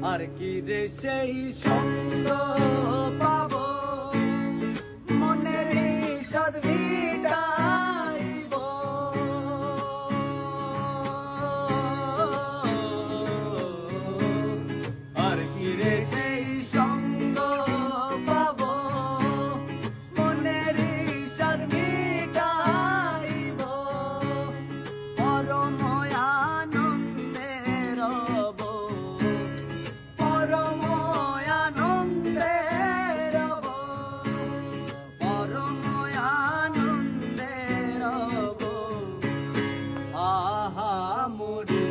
আর কি রে সেই সঙ্গ পাবো, মনের সাদ মিটাইব। আর কি রে সেই সঙ্গ পাবো, মনের সাদ মিটাইব। পরম আনন্দে রব, পরম আনন্দে রব, পরম আনন্দে রব। আহা মুরি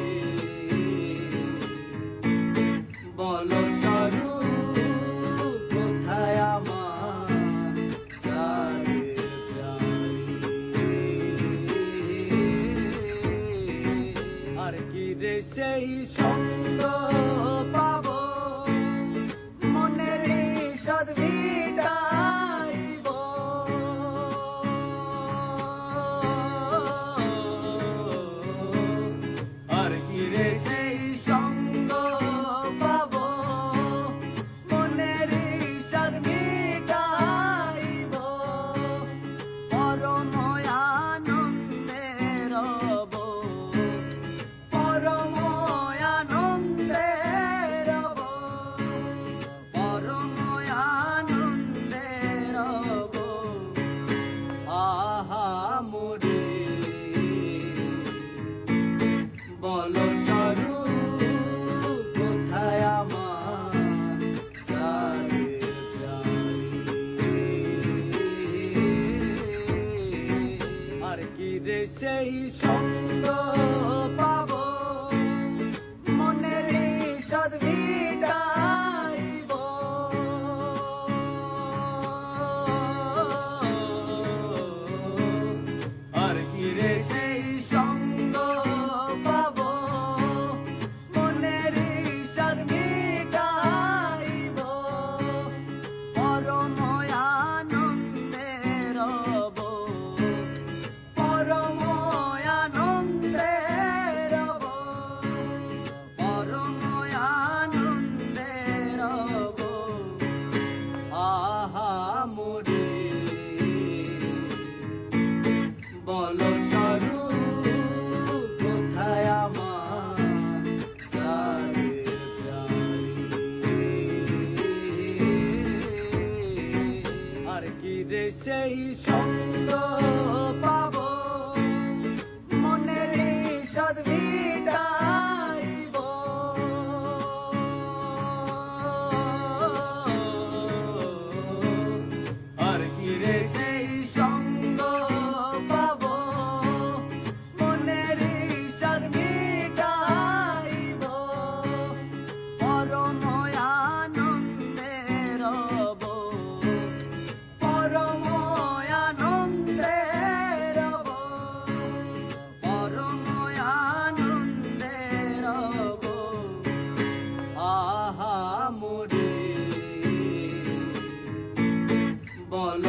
বল সরু কোথায় আমার সাদের প্রাণী। আর কি রে সেই সঙ্গ পাবো, মনের সাদ মিটাইব। আর কি রে সেই সঙ্গ পাবো, মনের সাদ মিটাইব। পরম আনন্দে রব, পরম আনন্দে রব, পরম আনন্দে রব। আহা মুরি বল সরু কোথায় আমার সাদের প্রাণী। আর কি রে সেই সঙ্গ পাবো, মনের সাদ মিটাইব। আর কি রে সেই সঙ্গ পাবো, মনের সাদ মিটাইব। পরম আনন্দে রব, পরম আনন্দে রব, পরম আনন্দে রব। আহা মুরি বল সরু কোথায় আমার সাদের প্রাণী। আর কি রে সেই সঙ্গ পাবো, মনের সাদ মিটাইব। আর কি রে সেই সঙ্গ পাবো, মনের সাদ মিটাইব। পরম আনন্দে রব, পরম আনন্দে রব, পরম আনন্দে রব। আহা মুরি বল